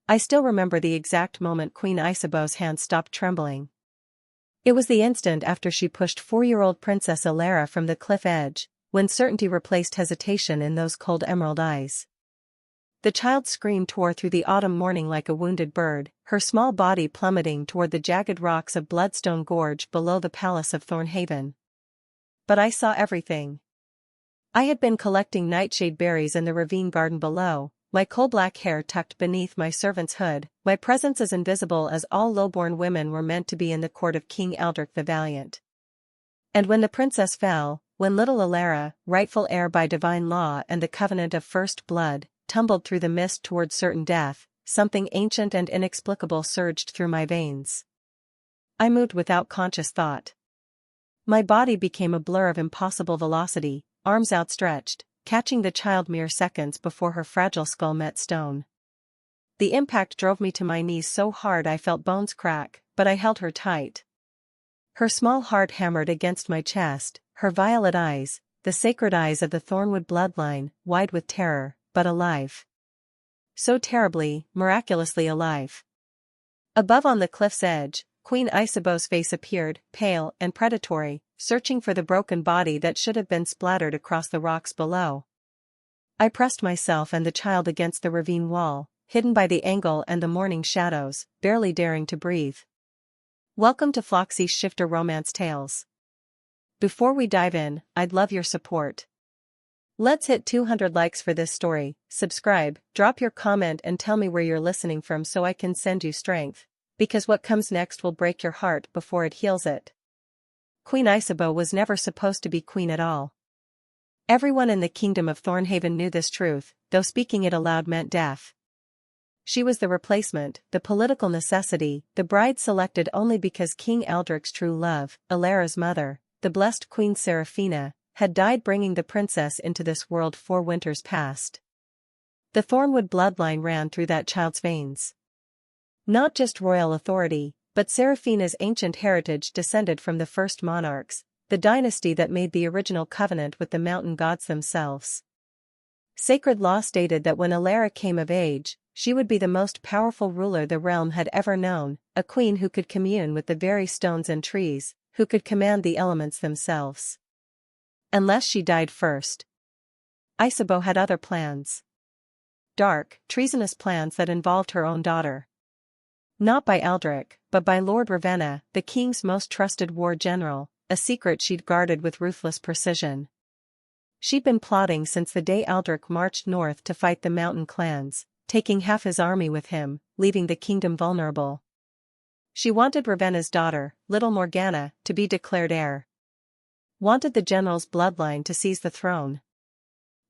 I still remember the exact moment Queen Isabeau's hand stopped trembling. It was the instant after she pushed 4-year-old Princess Ilara from the cliff edge, when certainty replaced hesitation in those cold emerald eyes. The child's scream tore through the autumn morning like a wounded bird, her small body plummeting toward the jagged rocks of Bloodstone Gorge below the Palace of Thornhaven. But I saw everything. I had been collecting nightshade berries in the ravine garden below, my coal-black hair tucked beneath my servant's hood, my presence as invisible as all low-born women were meant to be in the court of King Eldric the Valiant. And when the princess fell, when little Ilara, rightful heir by divine law and the covenant of first blood, tumbled through the mist toward certain death, something ancient and inexplicable surged through my veins. I moved without conscious thought. My body became a blur of impossible velocity, arms outstretched, catching the child mere seconds before her fragile skull met stone. The impact drove me to my knees so hard I felt bones crack, but I held her tight. Her small heart hammered against my chest, her violet eyes, the sacred eyes of the Thornwood bloodline, wide with terror, but alive. So terribly, miraculously alive. Above on the cliff's edge, Queen Isabeau's face appeared, pale and predatory, searching for the broken body that should have been splattered across the rocks below. I pressed myself and the child against the ravine wall, hidden by the angle and the morning shadows, barely daring to breathe. Welcome to Floxy's Shifter Romance Tales. Before we dive in, I'd love your support. Let's hit 200 likes for this story, subscribe, drop your comment and tell me where you're listening from so I can send you strength, because what comes next will break your heart before it heals it. Queen Isabeau was never supposed to be queen at all. Everyone in the kingdom of Thornhaven knew this truth, though speaking it aloud meant death. She was the replacement, the political necessity, the bride selected only because King Eldric's true love, Ilara's mother, the blessed Queen Seraphina, had died bringing the princess into this world 4 winters past. The Thornwood bloodline ran through that child's veins. Not just royal authority, but Seraphina's ancient heritage descended from the first monarchs, the dynasty that made the original covenant with the mountain gods themselves. Sacred law stated that when Ilara came of age, she would be the most powerful ruler the realm had ever known, a queen who could commune with the very stones and trees, who could command the elements themselves. Unless she died first. Isabeau had other plans. Dark, treasonous plans that involved her own daughter. Not by Eldric, but by Lord Ravenna, the king's most trusted war general, a secret she'd guarded with ruthless precision. She'd been plotting since the day Eldric marched north to fight the mountain clans, taking half his army with him, leaving the kingdom vulnerable. She wanted Ravenna's daughter, little Morgana, to be declared heir. Wanted the general's bloodline to seize the throne.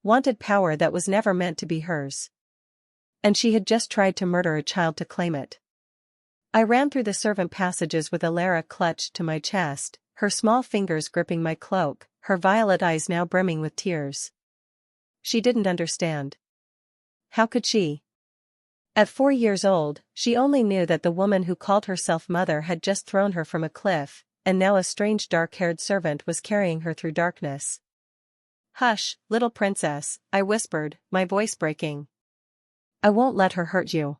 Wanted power that was never meant to be hers. And she had just tried to murder a child to claim it. I ran through the servant passages with Ilara clutched to my chest, her small fingers gripping my cloak, her violet eyes now brimming with tears. She didn't understand. How could she? At 4 years old, she only knew that the woman who called herself mother had just thrown her from a cliff, and now a strange dark-haired servant was carrying her through darkness. "Hush, little princess," I whispered, my voice breaking. "I won't let her hurt you.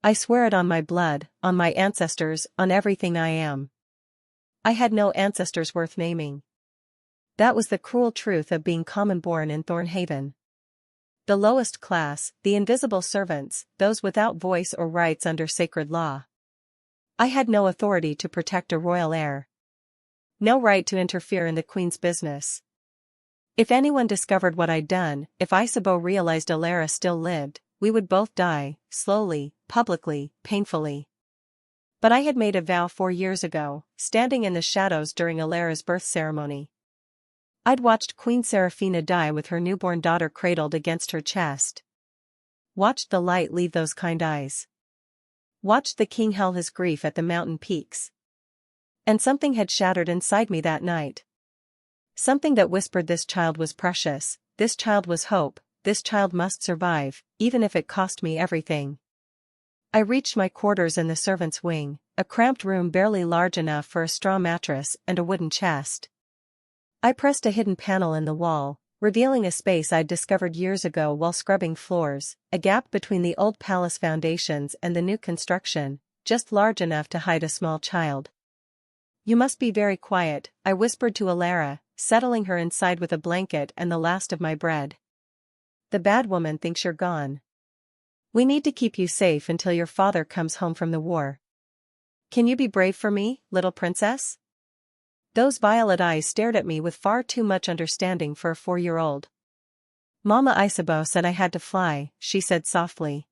I swear it on my blood, on my ancestors, on everything I am." I had no ancestors worth naming. That was the cruel truth of being common-born in Thornhaven. The lowest class, the invisible servants, those without voice or rights under sacred law. I had no authority to protect a royal heir. No right to interfere in the queen's business. If anyone discovered what I'd done, if Isabeau realized Ilara still lived, we would both die, slowly, publicly, painfully. But I had made a vow 4 years ago, standing in the shadows during Ilara's birth ceremony. I'd watched Queen Seraphina die with her newborn daughter cradled against her chest. Watched the light leave those kind eyes. Watched the king hell his grief at the mountain peaks. And something had shattered inside me that night. Something that whispered this child was precious, this child was hope, this child must survive, even if it cost me everything. I reached my quarters in the servant's wing, a cramped room barely large enough for a straw mattress and a wooden chest. I pressed a hidden panel in the wall, revealing a space I'd discovered years ago while scrubbing floors, a gap between the old palace foundations and the new construction, just large enough to hide a small child. "You must be very quiet," I whispered to Alara, settling her inside with a blanket and the last of my bread. "The bad woman thinks you're gone. We need to keep you safe until your father comes home from the war. Can you be brave for me, little princess?" Those violet eyes stared at me with far too much understanding for a 4-year-old. "Mama Isabeau said I had to fly," she said softly.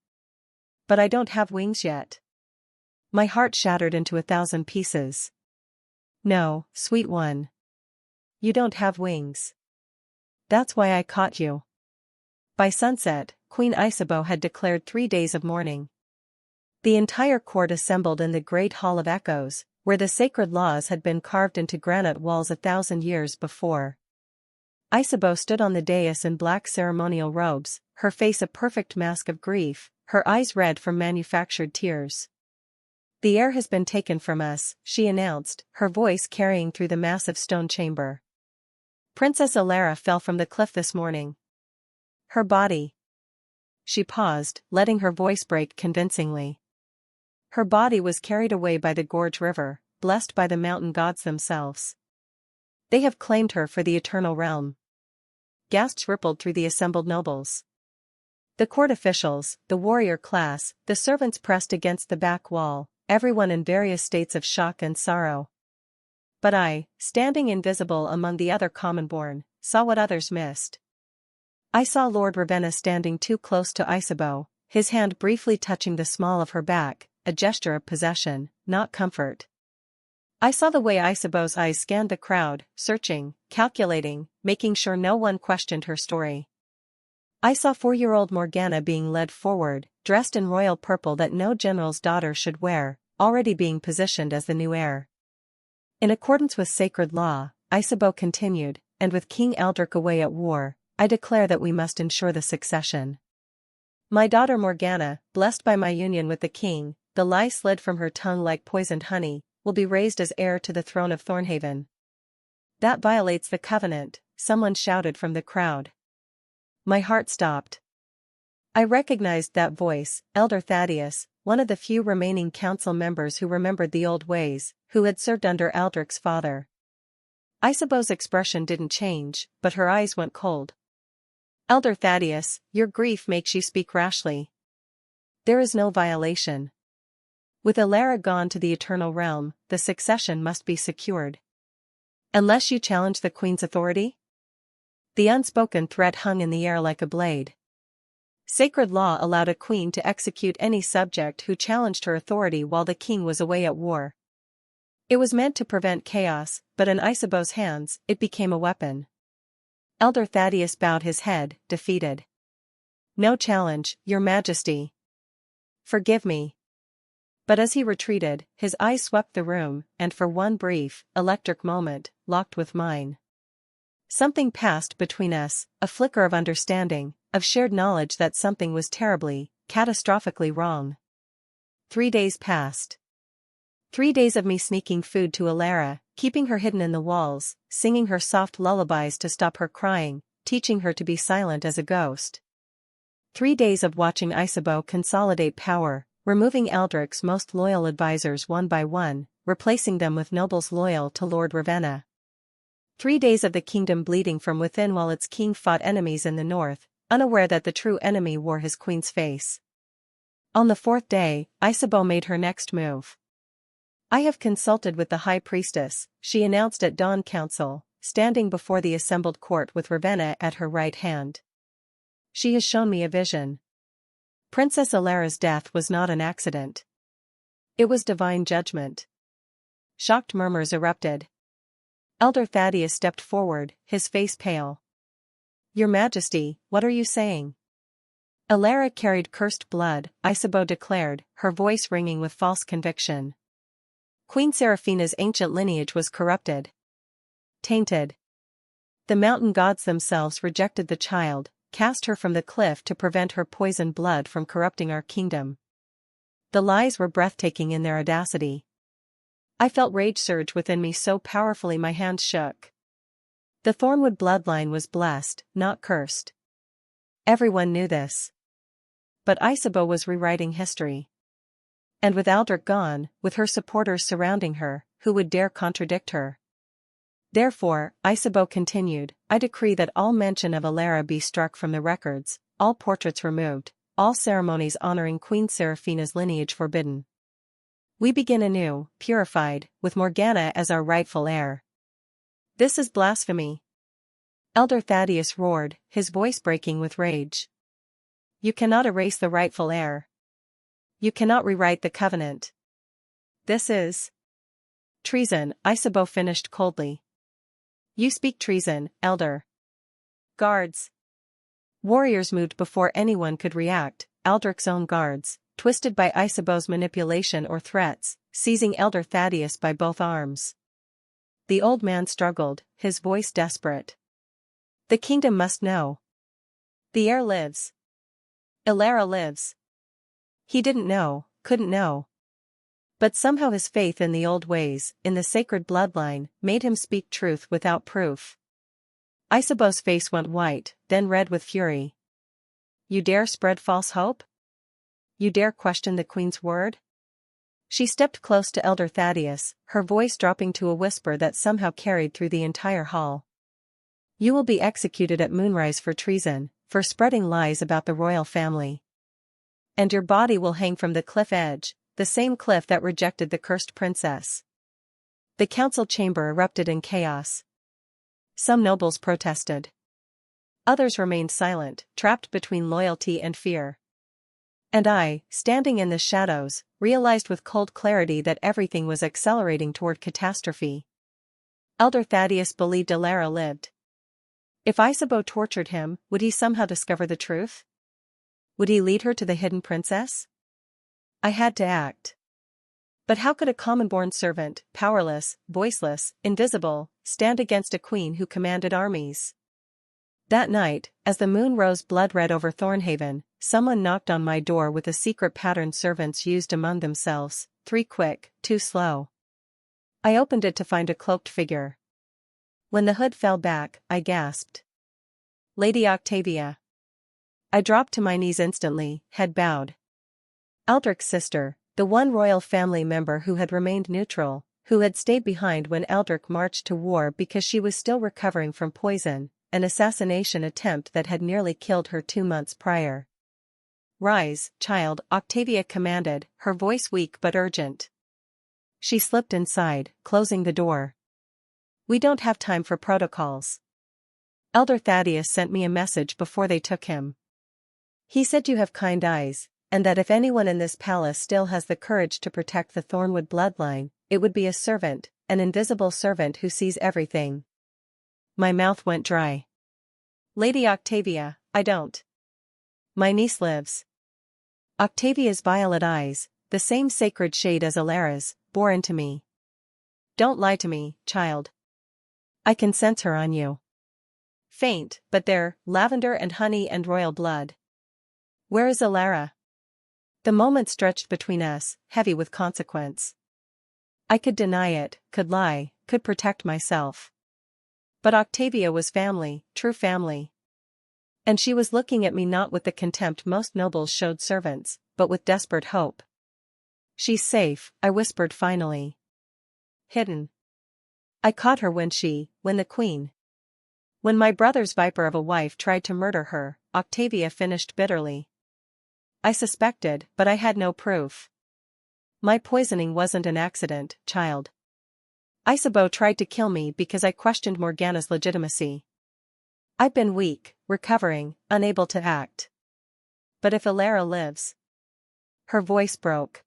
"But I don't have wings yet." My heart shattered into 1,000 pieces. "No, sweet one. You don't have wings. That's why I caught you." By sunset, Queen Isabeau had declared 3 days of mourning. The entire court assembled in the Great Hall of Echoes, where the sacred laws had been carved into granite walls 1,000 years before. Isabeau stood on the dais in black ceremonial robes, her face a perfect mask of grief, her eyes red from manufactured tears. "The heir has been taken from us," she announced, her voice carrying through the massive stone chamber. "Princess Alara fell from the cliff this morning. Her body—" She paused, letting her voice break convincingly. "Her body was carried away by the Gorge River, blessed by the mountain gods themselves. They have claimed her for the eternal realm." Gasps rippled through the assembled nobles. The court officials, the warrior class, the servants pressed against the back wall, everyone in various states of shock and sorrow. But I, standing invisible among the other commonborn, saw what others missed. I saw Lord Ravenna standing too close to Isabeau, his hand briefly touching the small of her back, a gesture of possession, not comfort. I saw the way Isabeau's eyes scanned the crowd, searching, calculating, making sure no one questioned her story. I saw 4-year-old Morgana being led forward, dressed in royal purple that no general's daughter should wear, already being positioned as the new heir. "In accordance with sacred law," Isabeau continued, "and with King Eldrick away at war, I declare that we must ensure the succession. My daughter Morgana, blessed by my union with the king," the lie slid from her tongue like poisoned honey, "will be raised as heir to the throne of Thornhaven." "That violates the covenant," someone shouted from the crowd. My heart stopped. I recognized that voice, Elder Thaddeus, one of the few remaining council members who remembered the old ways, who had served under Eldrick's father. Isabeau's expression didn't change, but her eyes went cold. "Elder Thaddeus, your grief makes you speak rashly. There is no violation. With Alara gone to the eternal realm, the succession must be secured. Unless you challenge the queen's authority?" The unspoken threat hung in the air like a blade. Sacred law allowed a queen to execute any subject who challenged her authority while the king was away at war. It was meant to prevent chaos, but in Isabeau's hands, it became a weapon. Elder Thaddeus bowed his head, defeated. "No challenge, your majesty. Forgive me." But as he retreated, his eyes swept the room, and for one brief, electric moment, locked with mine. Something passed between us, a flicker of understanding, of shared knowledge that something was terribly, catastrophically wrong. 3 days passed. 3 days of me sneaking food to Alara, keeping her hidden in the walls, singing her soft lullabies to stop her crying, teaching her to be silent as a ghost. 3 days of watching Isabeau consolidate power, removing Eldrick's most loyal advisors one by one, replacing them with nobles loyal to Lord Ravenna. 3 days of the kingdom bleeding from within while its king fought enemies in the north, unaware that the true enemy wore his queen's face. On the 4th day, Isabeau made her next move. "I have consulted with the high priestess," she announced at dawn council, standing before the assembled court with Ravenna at her right hand. "She has shown me a vision. Princess Alara's death was not an accident. It was divine judgment." Shocked murmurs erupted. Elder Thaddeus stepped forward, his face pale. "Your Majesty, what are you saying?" "Alara carried cursed blood," Isabeau declared, her voice ringing with false conviction. "Queen Seraphina's ancient lineage was corrupted. Tainted. The mountain gods themselves rejected the child, cast her from the cliff to prevent her poisoned blood from corrupting our kingdom." The lies were breathtaking in their audacity. I felt rage surge within me so powerfully my hands shook. The Thornwood bloodline was blessed, not cursed. Everyone knew this. But Isabeau was rewriting history. And with Aldrich gone, with her supporters surrounding her, who would dare contradict her? Therefore, Isabeau continued, I decree that all mention of Elara be struck from the records, all portraits removed, all ceremonies honoring Queen Seraphina's lineage forbidden. We begin anew, purified, with Morgana as our rightful heir. This is blasphemy. Elder Thaddeus roared, his voice breaking with rage. You cannot erase the rightful heir. You cannot rewrite the covenant. This is treason, Isabeau finished coldly. You speak treason, Elder. Guards. Warriors moved before anyone could react, Aldrich's own guards, twisted by Isabeau's manipulation or threats, seizing Elder Thaddeus by both arms. The old man struggled, his voice desperate. The kingdom must know. The heir lives. Elara lives. He didn't know, couldn't know. But somehow his faith in the old ways, in the sacred bloodline, made him speak truth without proof. Isabeau's face went white, then red with fury. You dare spread false hope? You dare question the queen's word? She stepped close to Elder Thaddeus, her voice dropping to a whisper that somehow carried through the entire hall. You will be executed at moonrise for treason, for spreading lies about the royal family. And your body will hang from the cliff edge, the same cliff that rejected the cursed princess. The council chamber erupted in chaos. Some nobles protested. Others remained silent, trapped between loyalty and fear. And I, standing in the shadows, realized with cold clarity that everything was accelerating toward catastrophe. Elder Thaddeus believed Elara lived. If Isabeau tortured him, would he somehow discover the truth? Would he lead her to the hidden princess? I had to act. But how could a common-born servant, powerless, voiceless, invisible, stand against a queen who commanded armies? That night, as the moon rose blood-red over Thornhaven, someone knocked on my door with a secret pattern servants used among themselves, 3 quick, 2 slow. I opened it to find a cloaked figure. When the hood fell back, I gasped. Lady Octavia. I dropped to my knees instantly, head bowed. Aldrich's sister, the one royal family member who had remained neutral, who had stayed behind when Aldrich marched to war because she was still recovering from poison, an assassination attempt that had nearly killed her 2 months prior. Rise, child, Octavia commanded, her voice weak but urgent. She slipped inside, closing the door. We don't have time for protocols. Elder Thaddeus sent me a message before they took him. He said you have kind eyes, and that if anyone in this palace still has the courage to protect the Thornwood bloodline, it would be a servant, an invisible servant who sees everything. My mouth went dry. Lady Octavia, I don't. My niece lives. Octavia's violet eyes, the same sacred shade as Elara's, bore into me. Don't lie to me, child. I can sense her on you. Faint, but there, lavender and honey and royal blood. Where is Elara? The moment stretched between us, heavy with consequence. I could deny it, could lie, could protect myself. But Octavia was family, true family. And she was looking at me not with the contempt most nobles showed servants, but with desperate hope. She's safe, I whispered finally. Hidden. I caught her when the queen. When my brother's viper of a wife tried to murder her, Octavia finished bitterly. I suspected, but I had no proof. My poisoning wasn't an accident, child. Isabeau tried to kill me because I questioned Morgana's legitimacy. I've been weak, recovering, unable to act. But if Elara lives... Her voice broke.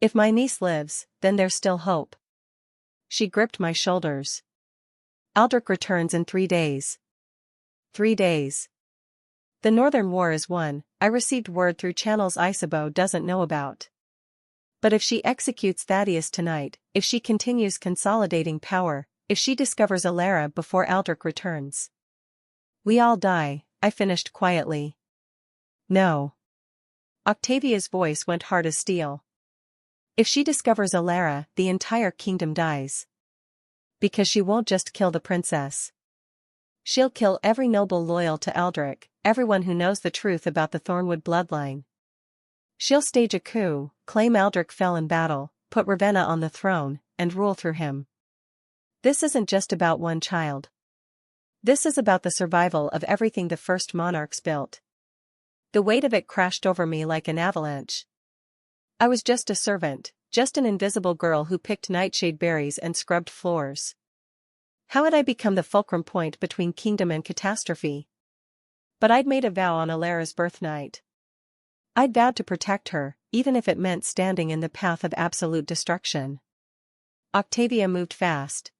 If my niece lives, then there's still hope. She gripped my shoulders. Aldrich returns in 3 days. 3 days. The Northern War is won, I received word through channels Isabeau doesn't know about. But if she executes Thaddeus tonight, if she continues consolidating power, if she discovers Elara before Aldrich returns. We all die, I finished quietly. No. Octavia's voice went hard as steel. If she discovers Elara, the entire kingdom dies. Because she won't just kill the princess. She'll kill every noble loyal to Eldrick, everyone who knows the truth about the Thornwood bloodline. She'll stage a coup, claim Eldrick fell in battle, put Ravenna on the throne, and rule through him. This isn't just about one child. This is about the survival of everything the first monarchs built. The weight of it crashed over me like an avalanche. I was just a servant, just an invisible girl who picked nightshade berries and scrubbed floors. How had I become the fulcrum point between kingdom and catastrophe? But I'd made a vow on Alara's birthnight. I'd vowed to protect her, even if it meant standing in the path of absolute destruction. Octavia moved fast.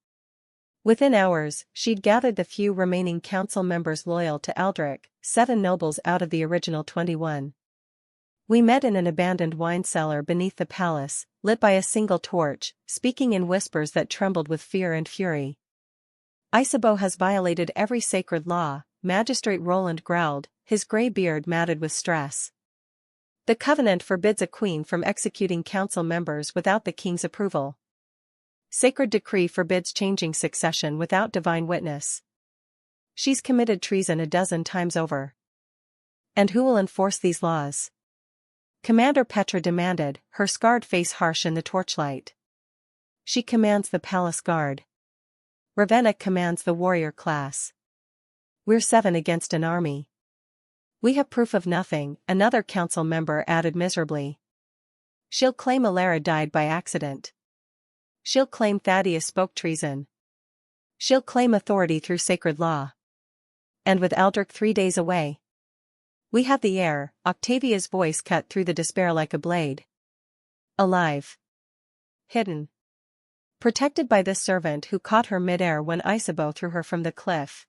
Within hours, she'd gathered the few remaining council members loyal to Eldrick, 7 nobles out of the original 21. We met in an abandoned wine cellar beneath the palace, lit by a single torch, speaking in whispers that trembled with fear and fury. Isabeau has violated every sacred law, Magistrate Roland growled, his grey beard matted with stress. The covenant forbids a queen from executing council members without the king's approval. Sacred decree forbids changing succession without divine witness. She's committed treason 12 times over. And who will enforce these laws? Commander Petra demanded, her scarred face harsh in the torchlight. She commands the palace guard. Ravenna commands the warrior class. We're 7 against an army. We have proof of nothing, another council member added miserably. She'll claim Alara died by accident. She'll claim Thaddeus spoke treason. She'll claim authority through sacred law. And with Eldrick 3 days away. We have the heir, Octavia's voice cut through the despair like a blade. Alive. Hidden. Protected by this servant who caught her mid-air when Isabeau threw her from the cliff.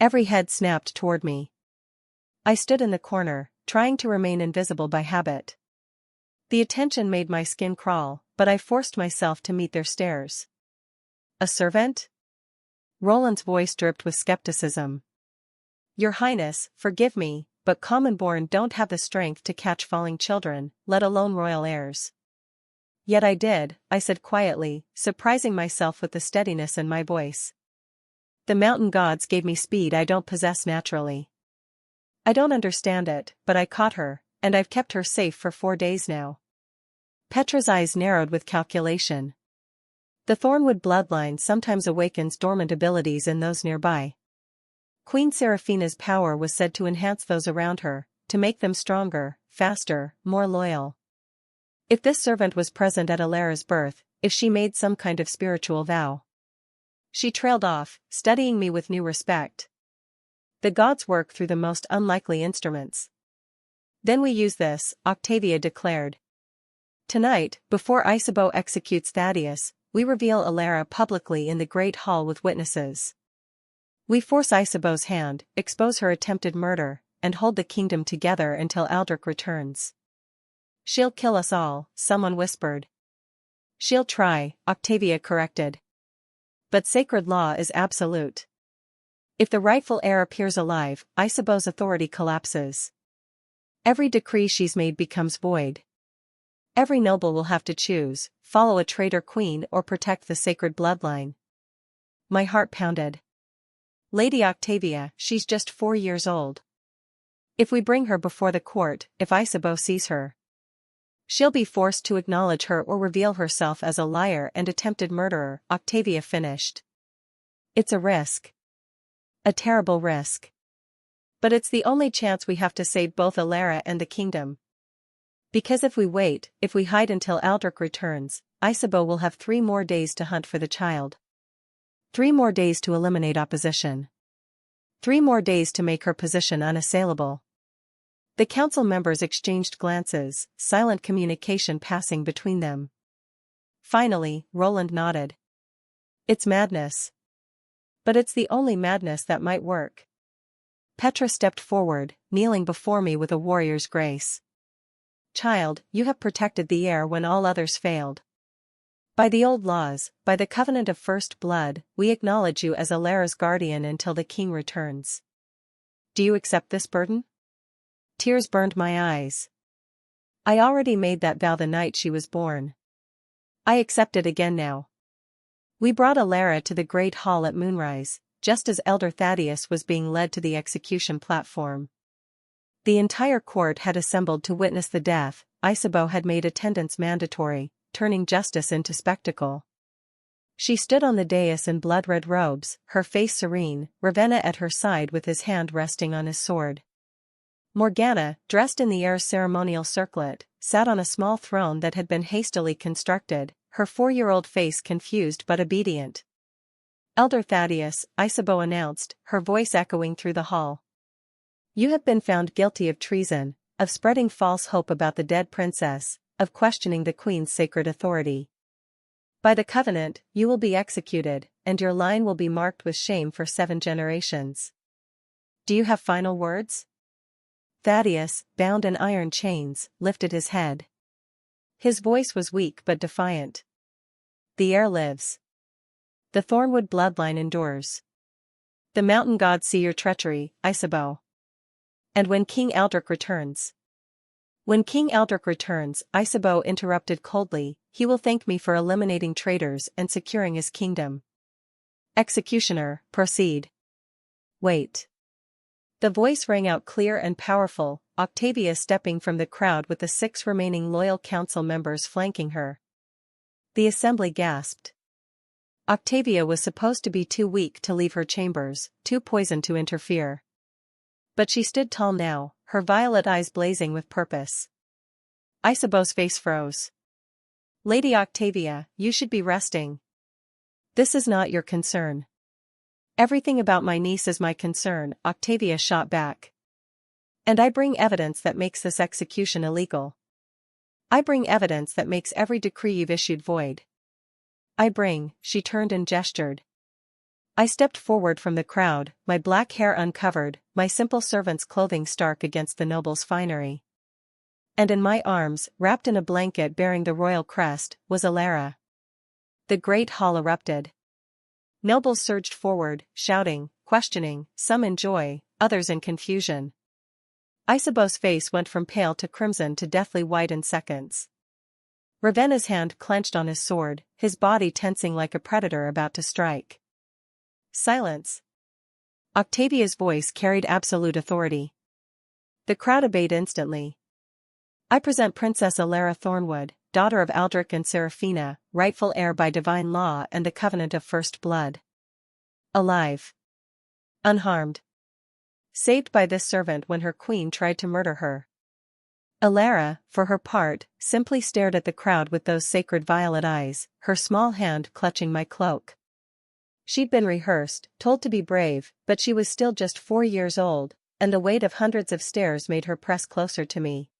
Every head snapped toward me. I stood in the corner, trying to remain invisible by habit. The attention made my skin crawl, but I forced myself to meet their stares. A servant? Roland's voice dripped with skepticism. Your Highness, forgive me, but common-born don't have the strength to catch falling children, let alone royal heirs. Yet I did, I said quietly, surprising myself with the steadiness in my voice. The mountain gods gave me speed I don't possess naturally. I don't understand it, but I caught her, and I've kept her safe for 4 days now. Petra's eyes narrowed with calculation. The Thornwood bloodline sometimes awakens dormant abilities in those nearby. Queen Seraphina's power was said to enhance those around her, to make them stronger, faster, more loyal. If this servant was present at Alara's birth, if she made some kind of spiritual vow. She trailed off, studying me with new respect. The gods work through the most unlikely instruments. Then we use this, Octavia declared. Tonight, before Isabeau executes Thaddeus, we reveal Alara publicly in the Great Hall with witnesses. We force Isabeau's hand, expose her attempted murder, and hold the kingdom together until Eldrick returns. She'll kill us all, someone whispered. She'll try, Octavia corrected. But sacred law is absolute. If the rightful heir appears alive, Isabeau's authority collapses. Every decree she's made becomes void. Every noble will have to choose, follow a traitor queen or protect the sacred bloodline. My heart pounded. Lady Octavia, she's just 4 years old. If we bring her before the court, if Isabeau sees her, she'll be forced to acknowledge her or reveal herself as a liar and attempted murderer, Octavia finished. It's a risk. A terrible risk. But it's the only chance we have to save both Alara and the kingdom. Because if we wait, if we hide until Eldrick returns, Isabeau will have 3 more days to hunt for the child. 3 more days to eliminate opposition. 3 more days to make her position unassailable. The council members exchanged glances, silent communication passing between them. Finally, Roland nodded. It's madness. But it's the only madness that might work. Petra stepped forward, kneeling before me with a warrior's grace. Child, you have protected the heir when all others failed. By the old laws, by the covenant of first blood, we acknowledge you as Alara's guardian until the king returns. Do you accept this burden? Tears burned my eyes. I already made that vow the night she was born. I accept it again now. We brought Alara to the great hall at moonrise, just as Elder Thaddeus was being led to the execution platform. The entire court had assembled to witness the death. Isabeau had made attendance mandatory, turning justice into spectacle. She stood on the dais in blood-red robes, her face serene, Ravenna at her side with his hand resting on his sword. Morgana, dressed in the heir's ceremonial circlet, sat on a small throne that had been hastily constructed, her 4-year-old face confused but obedient. "Elder Thaddeus," Isabeau announced, her voice echoing through the hall. "You have been found guilty of treason, of spreading false hope about the dead princess, of questioning the queen's sacred authority. By the covenant, you will be executed, and your line will be marked with shame for 7 generations. Do you have final words?" Thaddeus, bound in iron chains, lifted his head. His voice was weak but defiant. "The heir lives. The Thornwood bloodline endures. The mountain gods see your treachery, Isabeau. And when King Aldrich returns—" "When King Aldrich returns," Isabeau interrupted coldly, "he will thank me for eliminating traitors and securing his kingdom. Executioner, proceed." "Wait." The voice rang out clear and powerful, Octavia stepping from the crowd with the 6 remaining loyal council members flanking her. The assembly gasped. Octavia was supposed to be too weak to leave her chambers, too poisoned to interfere. But she stood tall now, her violet eyes blazing with purpose. Isabeau's face froze. "Lady Octavia, you should be resting. This is not your concern." "Everything about my niece is my concern," Octavia shot back. "And I bring evidence that makes this execution illegal. I bring evidence that makes every decree you've issued void. She turned and gestured. I stepped forward from the crowd, my black hair uncovered, my simple servant's clothing stark against the noble's finery. And in my arms, wrapped in a blanket bearing the royal crest, was Alara. The great hall erupted. Nobles surged forward, shouting, questioning, some in joy, others in confusion. Isabeau's face went from pale to crimson to deathly white in seconds. Ravenna's hand clenched on his sword, his body tensing like a predator about to strike. "Silence." Octavia's voice carried absolute authority. The crowd obeyed instantly. "I present Princess Alara Thornwood, daughter of Aldrich and Seraphina, rightful heir by divine law and the covenant of first blood. Alive. Unharmed. Saved by this servant when her queen tried to murder her." Alara, for her part, simply stared at the crowd with those sacred violet eyes, her small hand clutching my cloak. She'd been rehearsed, told to be brave, but she was still just 4 years old, and the weight of hundreds of stares made her press closer to me.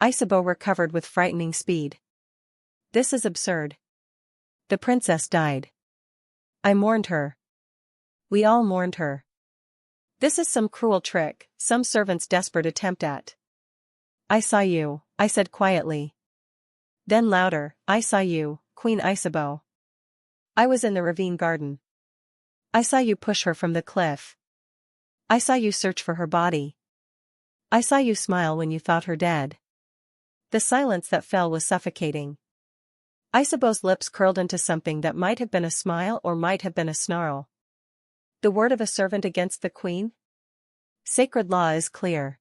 Isabeau recovered with frightening speed. "This is absurd. The princess died. I mourned her. We all mourned her. This is some cruel trick, some servant's desperate attempt at—" "I saw you," I said quietly. Then louder, "I saw you, Queen Isabeau. I was in the ravine garden. I saw you push her from the cliff. I saw you search for her body. I saw you smile when you thought her dead." The silence that fell was suffocating. Isabeau's lips curled into something that might have been a smile or might have been a snarl. "The word of a servant against the queen? Sacred law is clear.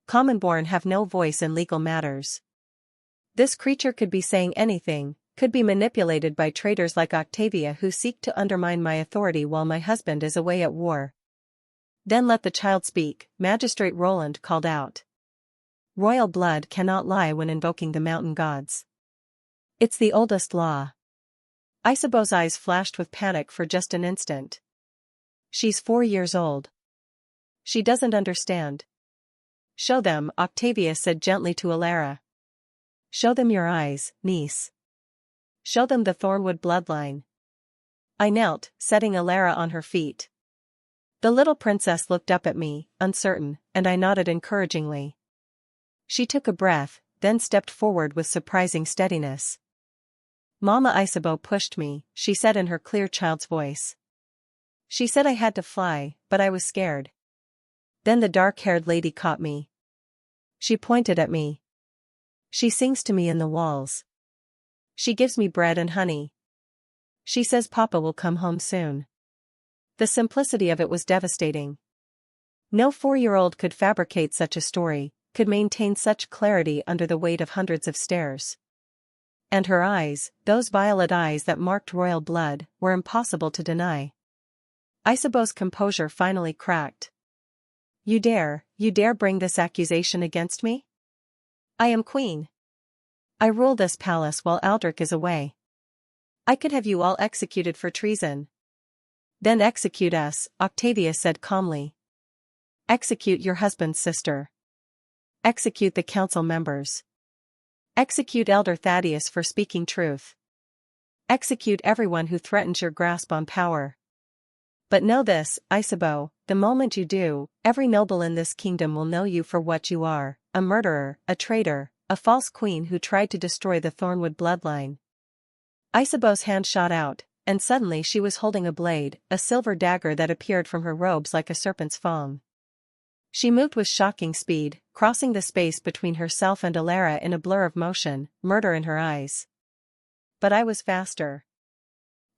Commonborn have no voice in legal matters. This creature could be saying anything, could be manipulated by traitors like Octavia who seek to undermine my authority while my husband is away at war." "Then let the child speak," Magistrate Roland called out. "Royal blood cannot lie when invoking the mountain gods. It's the oldest law." Isabeau's eyes flashed with panic for just an instant. "She's 4 years old. She doesn't understand." "Show them," Octavia said gently to Alara. "Show them your eyes, niece. Show them the Thornwood bloodline." I knelt, setting Alara on her feet. The little princess looked up at me, uncertain, and I nodded encouragingly. She took a breath, then stepped forward with surprising steadiness. "Mama Isabeau pushed me," she said in her clear child's voice. "She said I had to fly, but I was scared. Then the dark-haired lady caught me. She pointed at me. She sings to me in the walls. She gives me bread and honey. She says Papa will come home soon. The simplicity of it was devastating. No 4-year-old could fabricate such a story, could maintain such clarity under the weight of hundreds of stares. And her eyes, those violet eyes that marked royal blood, were impossible to deny. Isabeau's composure finally cracked. You dare bring this accusation against me? I am queen. I rule this palace while Aldrich is away. I could have you all executed for treason. Then execute us, Octavia said calmly. Execute your husband's sister. Execute the council members. Execute Elder Thaddeus for speaking truth. Execute everyone who threatens your grasp on power. But know this, Isabeau, the moment you do, every noble in this kingdom will know you for what you are, a murderer, a traitor, a false queen who tried to destroy the Thornwood bloodline. Isabeau's hand shot out, and suddenly she was holding a blade, a silver dagger that appeared from her robes like a serpent's fang. She moved with shocking speed, crossing the space between herself and Alara in a blur of motion, murder in her eyes. But I was faster.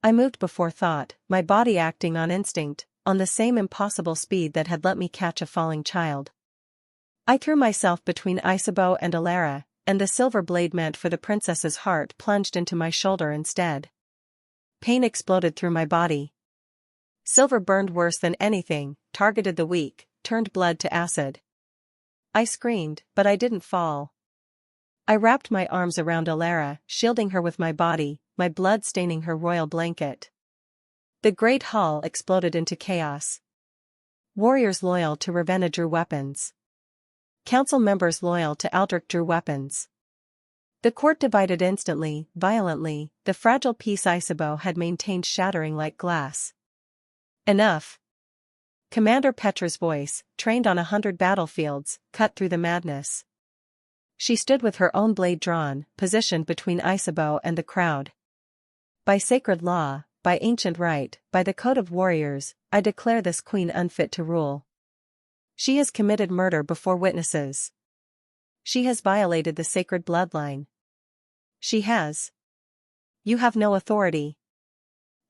I moved before thought, my body acting on instinct, on the same impossible speed that had let me catch a falling child. I threw myself between Isabeau and Alara, and the silver blade meant for the princess's heart plunged into my shoulder instead. Pain exploded through my body. Silver burned worse than anything, targeted the weak, turned blood to acid. I screamed, but I didn't fall. I wrapped my arms around Alara, shielding her with my body, my blood staining her royal blanket. The great hall exploded into chaos. Warriors loyal to Ravenna drew weapons. Council members loyal to Aldrich drew weapons. The court divided instantly, violently, the fragile peace Isabeau had maintained shattering like glass. Enough. Commander Petra's voice, trained on 100 battlefields, cut through the madness. She stood with her own blade drawn, positioned between Isabeau and the crowd. By sacred law, by ancient right, by the code of warriors, I declare this queen unfit to rule. She has committed murder before witnesses. She has violated the sacred bloodline. She has. You have no authority.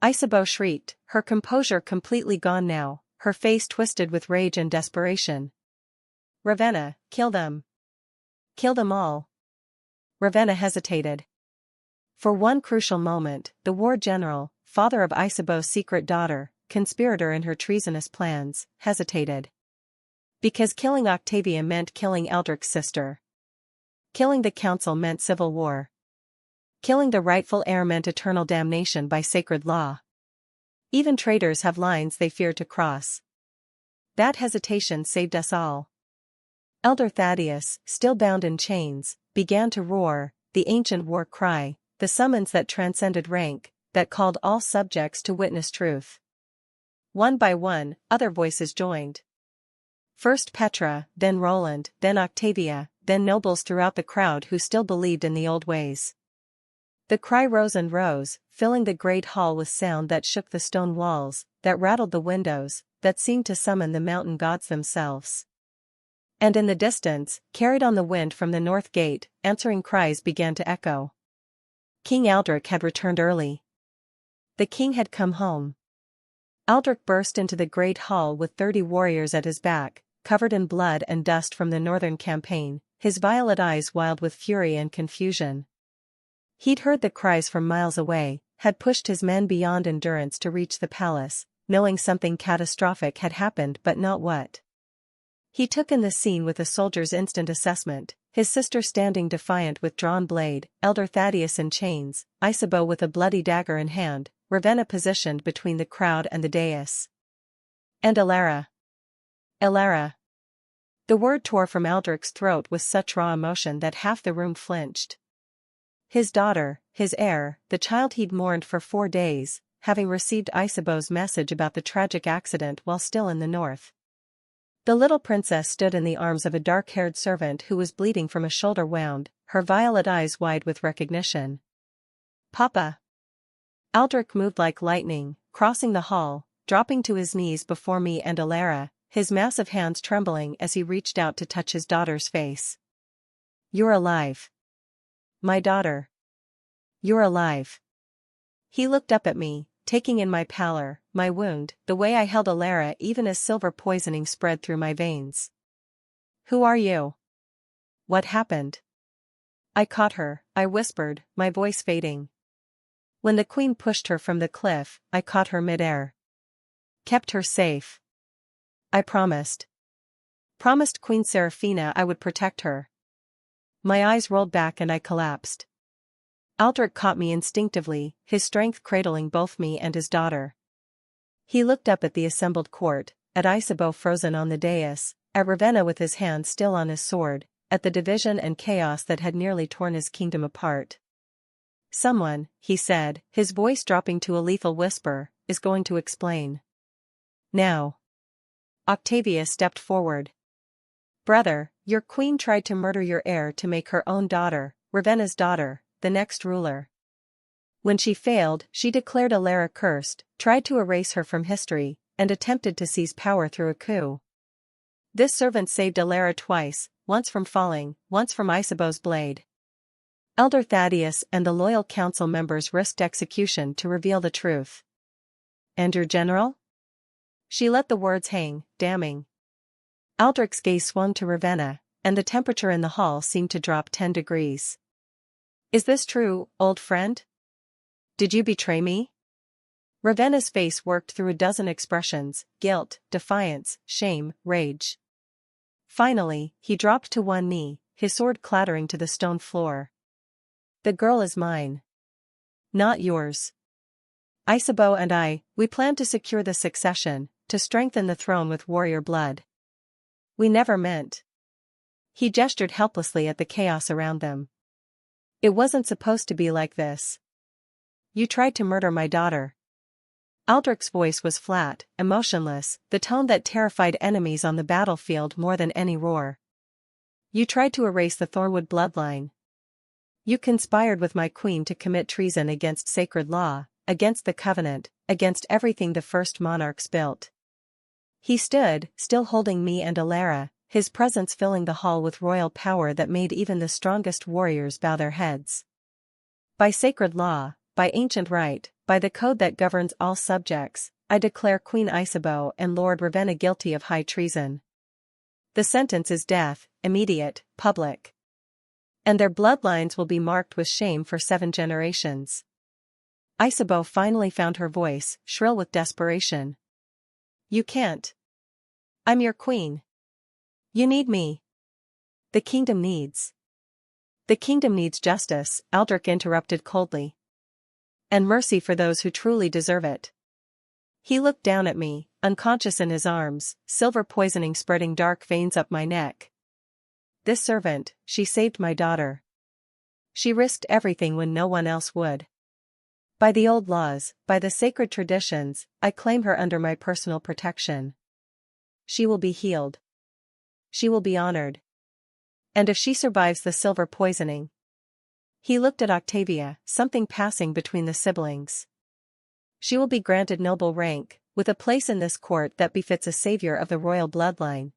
Isabeau shrieked, her composure completely gone now, her face twisted with rage and desperation. Ravenna, kill them. Kill them all. Ravenna hesitated. For one crucial moment, the war general, father of Isabeau's secret daughter, conspirator in her treasonous plans, hesitated. Because killing Octavia meant killing Eldric's sister. Killing the council meant civil war. Killing the rightful heir meant eternal damnation by sacred law. Even traitors have lines they fear to cross. That hesitation saved us all. Elder Thaddeus, still bound in chains, began to roar, the ancient war cry, the summons that transcended rank, that called all subjects to witness truth. One by one, other voices joined. First Petra, then Roland, then Octavia, then nobles throughout the crowd who still believed in the old ways. The cry rose and rose, filling the great hall with sound that shook the stone walls, that rattled the windows, that seemed to summon the mountain gods themselves. And in the distance, carried on the wind from the north gate, answering cries began to echo. King Aldrich had returned early. The king had come home. Aldrich burst into the great hall with 30 warriors at his back, covered in blood and dust from the northern campaign, his violet eyes wild with fury and confusion. He'd heard the cries from miles away, had pushed his men beyond endurance to reach the palace, knowing something catastrophic had happened but not what. He took in the scene with a soldier's instant assessment, his sister standing defiant with drawn blade, Elder Thaddeus in chains, Isabeau with a bloody dagger in hand, Ravenna positioned between the crowd and the dais. And Alara. Alara. The word tore from Aldrich's throat with such raw emotion that half the room flinched. His daughter, his heir, the child he'd mourned for 4 days, having received Isabeau's message about the tragic accident while still in the north. The little princess stood in the arms of a dark-haired servant who was bleeding from a shoulder wound, her violet eyes wide with recognition. Papa. Aldrich moved like lightning, crossing the hall, dropping to his knees before me and Alara, his massive hands trembling as he reached out to touch his daughter's face. You're alive. My daughter. You're alive. He looked up at me, taking in my pallor, my wound, the way I held Alara even as silver poisoning spread through my veins. "Who are you? What happened?" "I caught her," I whispered, my voice fading. "When the queen pushed her from the cliff, I caught her mid-air. Kept her safe. I promised. Promised Queen Seraphina I would protect her." My eyes rolled back and I collapsed. Aldrich caught me instinctively, his strength cradling both me and his daughter. He looked up at the assembled court, at Isabeau frozen on the dais, at Ravenna with his hand still on his sword, at the division and chaos that had nearly torn his kingdom apart. "Someone," he said, his voice dropping to a lethal whisper, "is going to explain. Now." Octavia stepped forward. "Brother, your queen tried to murder your heir to make her own daughter, Ravenna's daughter, the next ruler. When she failed, she declared Alara cursed, tried to erase her from history, and attempted to seize power through a coup. This servant saved Alara twice, once from falling, once from Isabeau's blade. Elder Thaddeus and the loyal council members risked execution to reveal the truth." "And your general?" She let the words hang, damning. Aldrich's gaze swung to Ravenna, and the temperature in the hall seemed to drop 10 degrees. "Is this true, old friend? Did you betray me?" Ravenna's face worked through a dozen expressions: guilt, defiance, shame, rage. Finally, he dropped to one knee, his sword clattering to the stone floor. "The girl is mine. Not yours. Isabeau and we planned to secure the succession, to strengthen the throne with warrior blood. We never meant." He gestured helplessly at the chaos around them. "It wasn't supposed to be like this. You tried to murder my daughter." Aldrich's voice was flat, emotionless, the tone that terrified enemies on the battlefield more than any roar. "You tried to erase the Thornwood bloodline. You conspired with my queen to commit treason against sacred law, against the covenant, against everything the first monarchs built." He stood, still holding me and Alara, his presence filling the hall with royal power that made even the strongest warriors bow their heads. "By sacred law, by ancient right, by the code that governs all subjects, I declare Queen Isabeau and Lord Ravenna guilty of high treason. The sentence is death, immediate, public. And their bloodlines will be marked with shame for 7 generations." Isabeau finally found her voice, shrill with desperation. "You can't. I'm your queen. You need me. The kingdom needs." "The kingdom needs justice," Aldrich interrupted coldly. "And mercy for those who truly deserve it." He looked down at me, unconscious in his arms, silver poisoning spreading dark veins up my neck. "This servant, she saved my daughter. She risked everything when no one else would. By the old laws, by the sacred traditions, I claim her under my personal protection. She will be healed. She will be honored. And if she survives the silver poisoning..." He looked at Octavia, something passing between the siblings. "She will be granted noble rank, with a place in this court that befits a savior of the royal bloodline."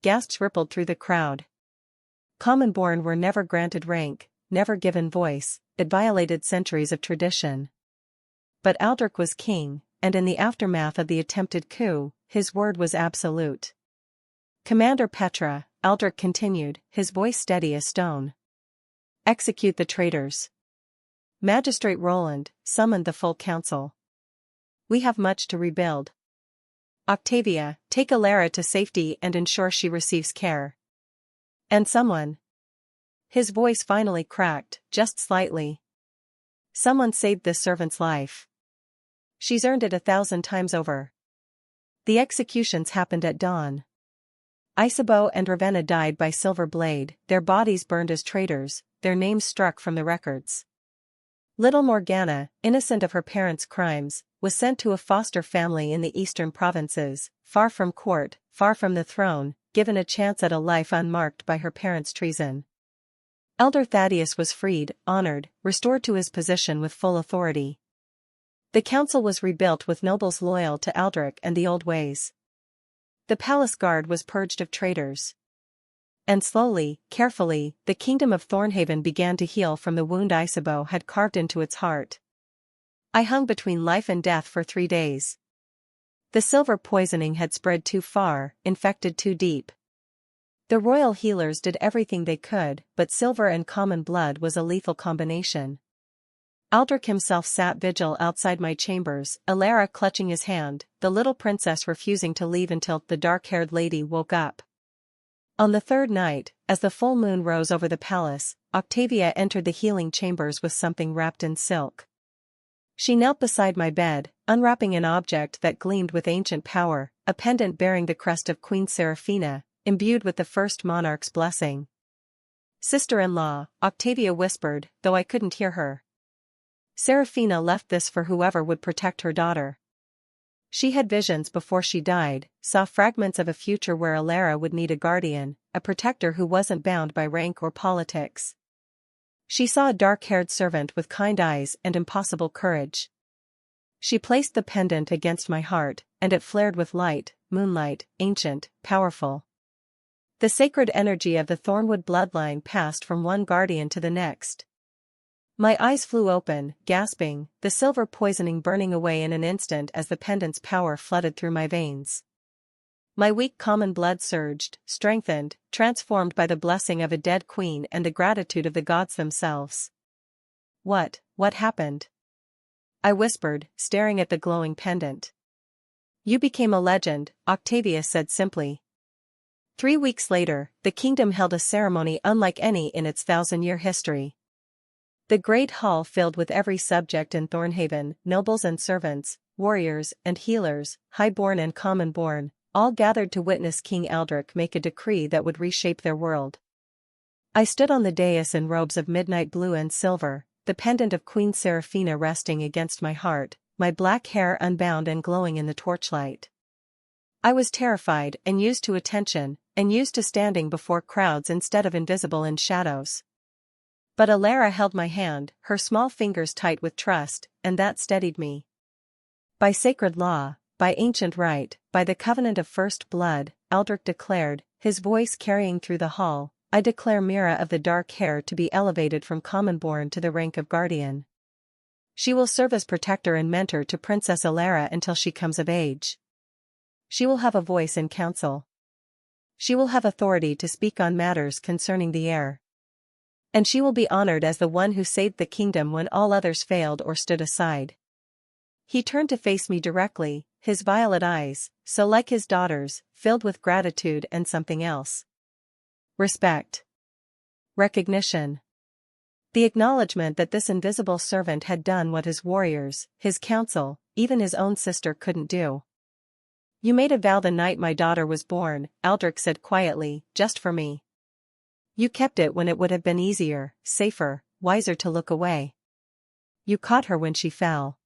Gasps rippled through the crowd. Common-born were never granted rank, never given voice, it violated centuries of tradition. But Aldrich was king, and in the aftermath of the attempted coup, his word was absolute. "Commander Petra," Aldrich continued, his voice steady as stone. "Execute the traitors." Magistrate Roland summoned the full council. "We have much to rebuild. Octavia, take Alara to safety and ensure she receives care. And someone..." His voice finally cracked, just slightly. "Someone saved this servant's life. She's earned it 1,000 times over." The executions happened at dawn. Isabeau and Ravenna died by silver blade, their bodies burned as traitors, their names struck from the records. Little Morgana, innocent of her parents' crimes, was sent to a foster family in the eastern provinces, far from court, far from the throne, given a chance at a life unmarked by her parents' treason. Elder Thaddeus was freed, honored, restored to his position with full authority. The council was rebuilt with nobles loyal to Aldrich and the old ways. The palace guard was purged of traitors. And slowly, carefully, the kingdom of Thornhaven began to heal from the wound Isabeau had carved into its heart. I hung between life and death for 3 days. The silver poisoning had spread too far, infected too deep. The royal healers did everything they could, but silver and common blood was a lethal combination. Aldrich himself sat vigil outside my chambers, Elara clutching his hand, the little princess refusing to leave until the dark-haired lady woke up. On the third night, as the full moon rose over the palace, Octavia entered the healing chambers with something wrapped in silk. She knelt beside my bed, unwrapping an object that gleamed with ancient power, a pendant bearing the crest of Queen Seraphina, imbued with the first monarch's blessing. "Sister-in-law," Octavia whispered, though I couldn't hear her. "Seraphina left this for whoever would protect her daughter. She had visions before she died, saw fragments of a future where Elara would need a guardian, a protector who wasn't bound by rank or politics. She saw a dark-haired servant with kind eyes and impossible courage. She placed the pendant against my heart, and it flared with light, moonlight, ancient, powerful. The sacred energy of the Thornwood bloodline passed from one guardian to the next. My eyes flew open, gasping, the silver poisoning burning away in an instant as the pendant's power flooded through my veins. My weak common blood surged, strengthened, transformed by the blessing of a dead queen and the gratitude of the gods themselves. What happened?" I whispered, staring at the glowing pendant. "You became a legend," Octavia said simply. 3 weeks later, the kingdom held a ceremony unlike any in its 1,000-year history. The great hall filled with every subject in Thornhaven, nobles and servants, warriors and healers, high-born and common-born, all gathered to witness King Aldrich make a decree that would reshape their world. I stood on the dais in robes of midnight blue and silver, the pendant of Queen Seraphina resting against my heart, my black hair unbound and glowing in the torchlight. I was terrified and used to attention, and used to standing before crowds instead of invisible in shadows. But Elara held my hand, her small fingers tight with trust, and that steadied me. "By sacred law, by ancient right, by the covenant of first blood," Aldrich declared, his voice carrying through the hall, "I declare Mira of the dark hair to be elevated from common-born to the rank of guardian. She will serve as protector and mentor to Princess Elara until she comes of age. She will have a voice in council. She will have authority to speak on matters concerning the heir. And she will be honored as the one who saved the kingdom when all others failed or stood aside." He turned to face me directly, his violet eyes, so like his daughter's, filled with gratitude and something else. Respect. Recognition. The acknowledgement that this invisible servant had done what his warriors, his council, even his own sister couldn't do. "You made a vow the night my daughter was born," Aldrich said quietly, "just for me. You kept it when it would have been easier, safer, wiser to look away. You caught her when she fell.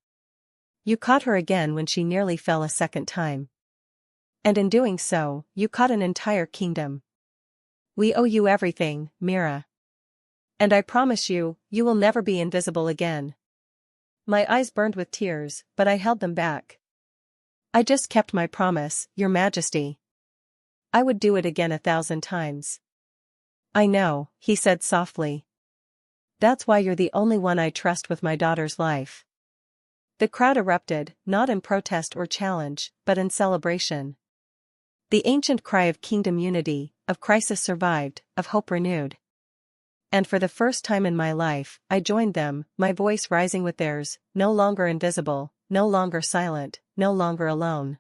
You caught her again when she nearly fell a second time. And in doing so, you caught an entire kingdom. We owe you everything, Mira. And I promise you, you will never be invisible again." My eyes burned with tears, but I held them back. "I just kept my promise, Your Majesty. I would do it again 1,000 times." "I know," he said softly. "That's why you're the only one I trust with my daughter's life." The crowd erupted, not in protest or challenge, but in celebration. The ancient cry of kingdom unity, of crisis survived, of hope renewed. And for the first time in my life, I joined them, my voice rising with theirs, no longer invisible, no longer silent, no longer alone.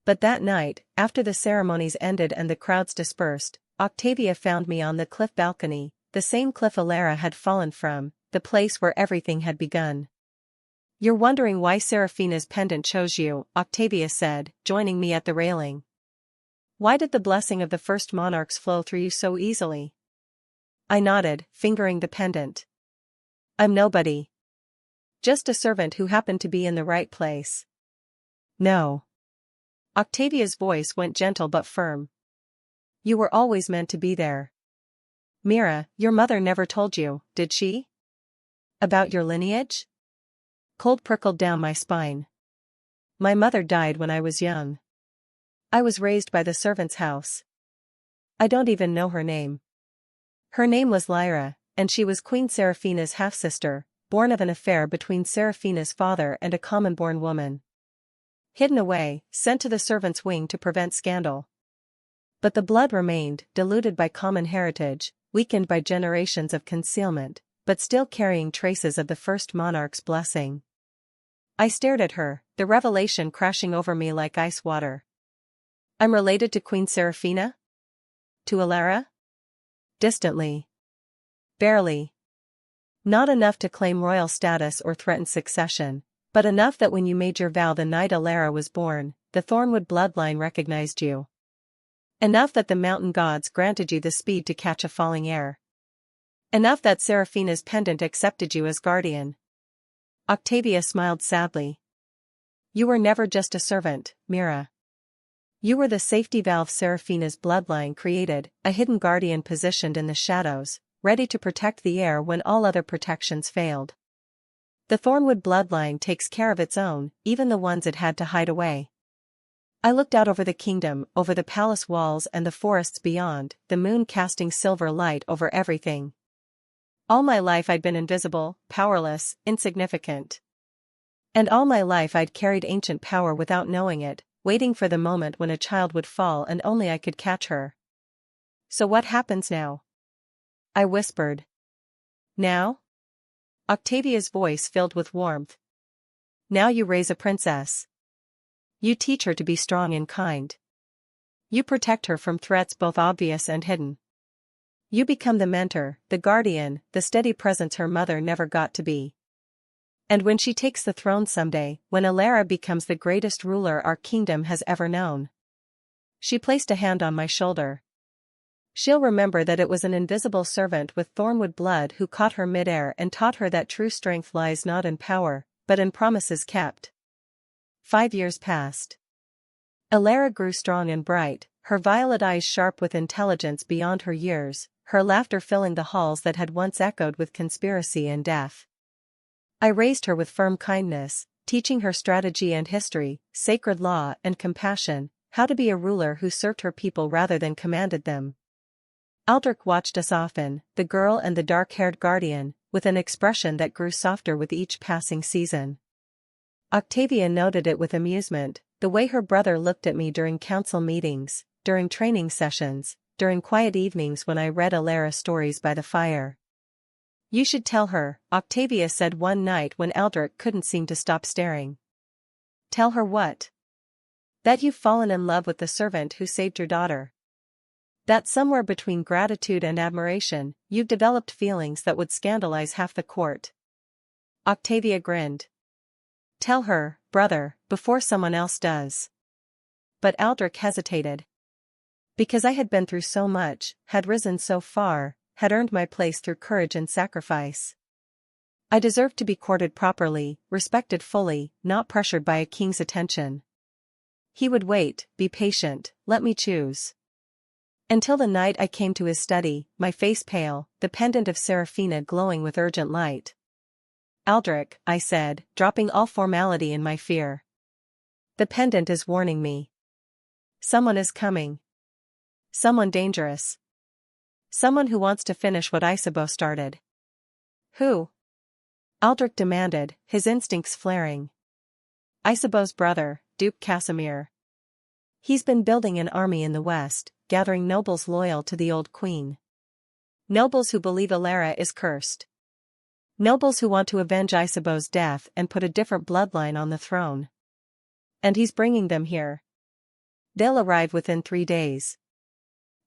But that night, after the ceremonies ended and the crowds dispersed, Octavia found me on the cliff balcony, the same cliff Elara had fallen from, the place where everything had begun. "You're wondering why Seraphina's pendant chose you," Octavia said, joining me at the railing. "Why did the blessing of the first monarchs flow through you so easily?" I nodded, fingering the pendant. "I'm nobody. Just a servant who happened to be in the right place." "No." Octavia's voice went gentle but firm. "You were always meant to be there. Mira, your mother never told you, did she? About your lineage?" Cold prickled down my spine. "My mother died when I was young. I was raised by the servants' house. I don't even know her name. Her name was Lyra, and she was Queen Seraphina's half-sister, born of an affair between Seraphina's father and a common-born woman. Hidden away, sent to the servants' wing to prevent scandal. But the blood remained, diluted by common heritage, weakened by generations of concealment, but still carrying traces of the first monarch's blessing. I stared at her, the revelation crashing over me like ice water. I'm related to Queen Seraphina? To Elara? Distantly. Barely. Not enough to claim royal status or threaten succession, but enough that when you made your vow the night Elara was born, the Thornwood bloodline recognized you. Enough that the mountain gods granted you the speed to catch a falling heir. Enough that Seraphina's pendant accepted you as guardian. Octavia smiled sadly. You were never just a servant, Mira. You were the safety valve Seraphina's bloodline created, a hidden guardian positioned in the shadows, ready to protect the heir when all other protections failed. The Thornwood bloodline takes care of its own, even the ones it had to hide away. I looked out over the kingdom, over the palace walls and the forests beyond, the moon casting silver light over everything. All my life I'd been invisible, powerless, insignificant. And all my life I'd carried ancient power without knowing it, waiting for the moment when a child would fall and only I could catch her. So what happens now? I whispered. Now? Octavia's voice filled with warmth. Now you raise a princess. You teach her to be strong and kind. You protect her from threats both obvious and hidden. You become the mentor, the guardian, the steady presence her mother never got to be. And when she takes the throne someday, when Elara becomes the greatest ruler our kingdom has ever known. She placed a hand on my shoulder. She'll remember that it was an invisible servant with Thornwood blood who caught her midair and taught her that true strength lies not in power, but in promises kept. 5 years passed. Elara grew strong and bright, her violet eyes sharp with intelligence beyond her years, her laughter filling the halls that had once echoed with conspiracy and death. I raised her with firm kindness, teaching her strategy and history, sacred law and compassion, how to be a ruler who served her people rather than commanded them. Aldrich watched us often, the girl and the dark-haired guardian, with an expression that grew softer with each passing season. Octavia noted it with amusement, the way her brother looked at me during council meetings, during training sessions, during quiet evenings when I read Elara stories by the fire. You should tell her, Octavia said one night when Aldrich couldn't seem to stop staring. Tell her what? That you've fallen in love with the servant who saved your daughter. That somewhere between gratitude and admiration, you've developed feelings that would scandalize half the court. Octavia grinned. Tell her, brother, before someone else does. But Aldrich hesitated. Because I had been through so much, had risen so far, had earned my place through courage and sacrifice. I deserved to be courted properly, respected fully, not pressured by a king's attention. He would wait, be patient, let me choose. Until the night I came to his study, my face pale, the pendant of Seraphina glowing with urgent light. Aldrich, I said, dropping all formality in my fear. The pendant is warning me. Someone is coming. Someone dangerous. Someone who wants to finish what Isabeau started. Who? Aldrich demanded, his instincts flaring. Isabeau's brother, Duke Casimir. He's been building an army in the west, gathering nobles loyal to the old queen. Nobles who believe Elara is cursed. Nobles who want to avenge Isabeau's death and put a different bloodline on the throne. And he's bringing them here. They'll arrive within 3 days.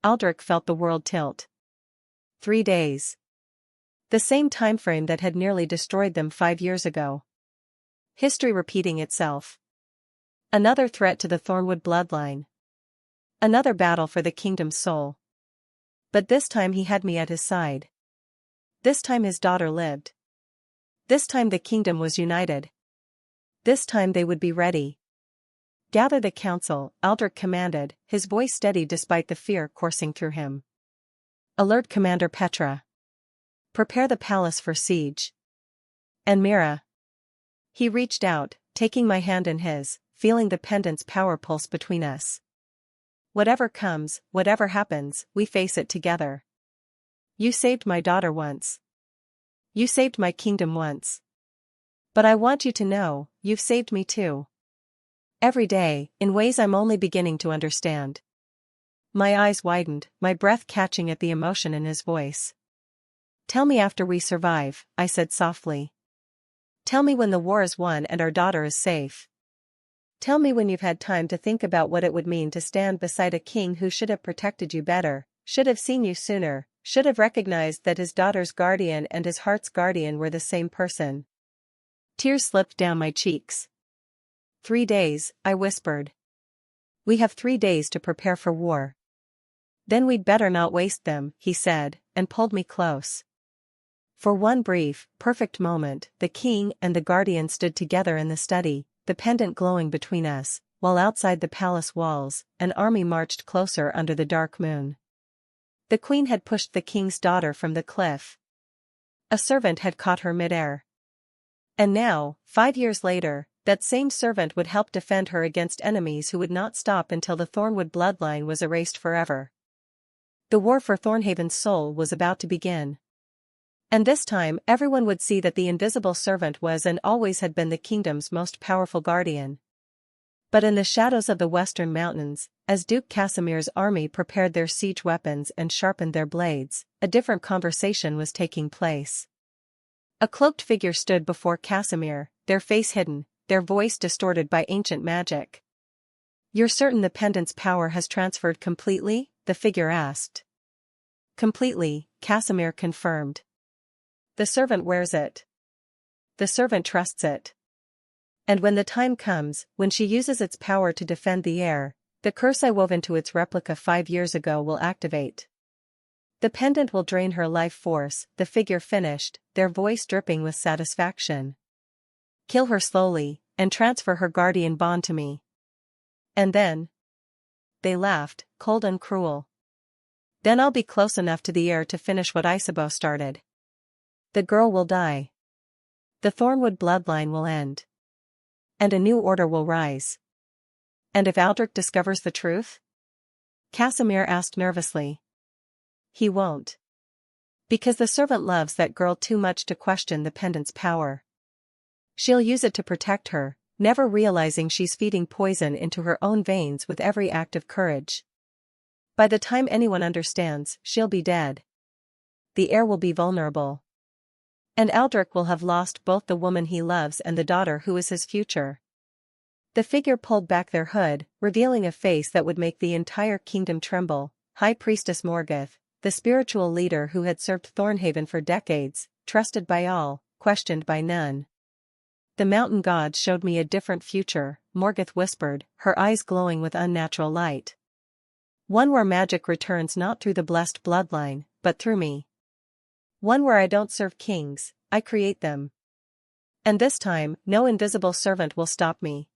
Aldrich felt the world tilt. 3 days. The same time frame that had nearly destroyed them 5 years ago. History repeating itself. Another threat to the Thornwood bloodline. Another battle for the kingdom's soul. But this time he had me at his side. This time his daughter lived. This time the kingdom was united. This time they would be ready. Gather the council, Aldrich commanded, his voice steady despite the fear coursing through him. Alert Commander Petra. Prepare the palace for siege. And Mira. He reached out, taking my hand in his, feeling the pendant's power pulse between us. Whatever comes, whatever happens, we face it together. You saved my daughter once. You saved my kingdom once. But I want you to know, you've saved me too. Every day, in ways I'm only beginning to understand. My eyes widened, my breath catching at the emotion in his voice. Tell me after we survive, I said softly. Tell me when the war is won and our daughter is safe. Tell me when you've had time to think about what it would mean to stand beside a king who should have protected you better, should have seen you sooner, should have recognized that his daughter's guardian and his heart's guardian were the same person. Tears slipped down my cheeks. 3 days, I whispered. We have 3 days to prepare for war. Then we'd better not waste them, he said, and pulled me close. For one brief, perfect moment, the king and the guardian stood together in the study, the pendant glowing between us, while outside the palace walls, an army marched closer under the dark moon. The queen had pushed the king's daughter from the cliff. A servant had caught her midair. And now, 5 years later, that same servant would help defend her against enemies who would not stop until the Thornwood bloodline was erased forever. The war for Thornhaven's soul was about to begin. And this time everyone would see that the invisible servant was and always had been the kingdom's most powerful guardian. But in the shadows of the western mountains, as Duke Casimir's army prepared their siege weapons and sharpened their blades, a different conversation was taking place. A cloaked figure stood before Casimir, their face hidden, their voice distorted by ancient magic. You're certain the pendant's power has transferred completely? The figure asked. Completely, Casimir confirmed. The servant wears it. The servant trusts it. And when the time comes, when she uses its power to defend the heir, the curse I wove into its replica 5 years ago will activate. The pendant will drain her life force, the figure finished, their voice dripping with satisfaction. Kill her slowly, and transfer her guardian bond to me. And then? They laughed, cold and cruel. Then I'll be close enough to the heir to finish what Isabeau started. The girl will die. The Thornwood bloodline will end. And a new order will rise. And if Aldrich discovers the truth? Casimir asked nervously. He won't. Because the servant loves that girl too much to question the pendant's power. She'll use it to protect her, never realizing she's feeding poison into her own veins with every act of courage. By the time anyone understands, she'll be dead. The heir will be vulnerable. And Aldrich will have lost both the woman he loves and the daughter who is his future. The figure pulled back their hood, revealing a face that would make the entire kingdom tremble. High Priestess Morgoth, the spiritual leader who had served Thornhaven for decades, trusted by all, questioned by none. The mountain gods showed me a different future, Morgoth whispered, her eyes glowing with unnatural light. One where magic returns not through the blessed bloodline, but through me. One where I don't serve kings, I create them. And this time, no invisible servant will stop me.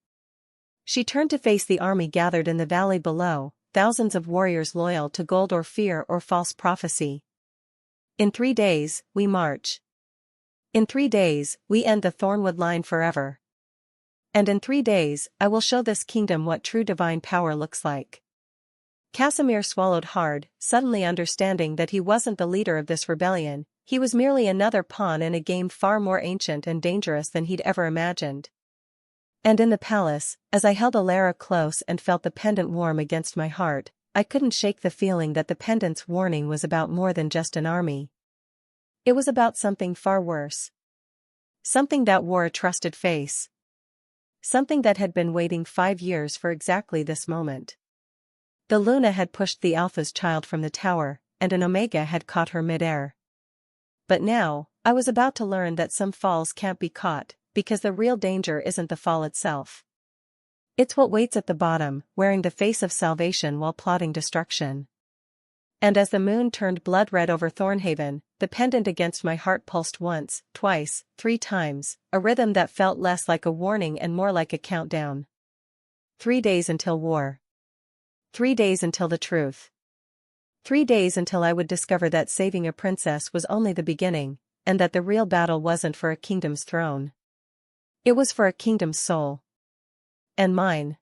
She turned to face the army gathered in the valley below, thousands of warriors loyal to gold or fear or false prophecy. In 3 days, we march. In 3 days, we end the Thornwood line forever. And in 3 days, I will show this kingdom what true divine power looks like. Casimir swallowed hard, suddenly understanding that he wasn't the leader of this rebellion, he was merely another pawn in a game far more ancient and dangerous than he'd ever imagined. And in the palace, as I held Alara close and felt the pendant warm against my heart, I couldn't shake the feeling that the pendant's warning was about more than just an army. It was about something far worse. Something that wore a trusted face. Something that had been waiting 5 years for exactly this moment. The Luna had pushed the Alpha's child from the tower, and an Omega had caught her midair. But now, I was about to learn that some falls can't be caught, because the real danger isn't the fall itself. It's what waits at the bottom, wearing the face of salvation while plotting destruction. And as the moon turned blood red over Thornhaven, the pendant against my heart pulsed once, twice, 3 times, a rhythm that felt less like a warning and more like a countdown. 3 days until war. 3 days until the truth. 3 days until I would discover that saving a princess was only the beginning, and that the real battle wasn't for a kingdom's throne. It was for a kingdom's soul. And mine.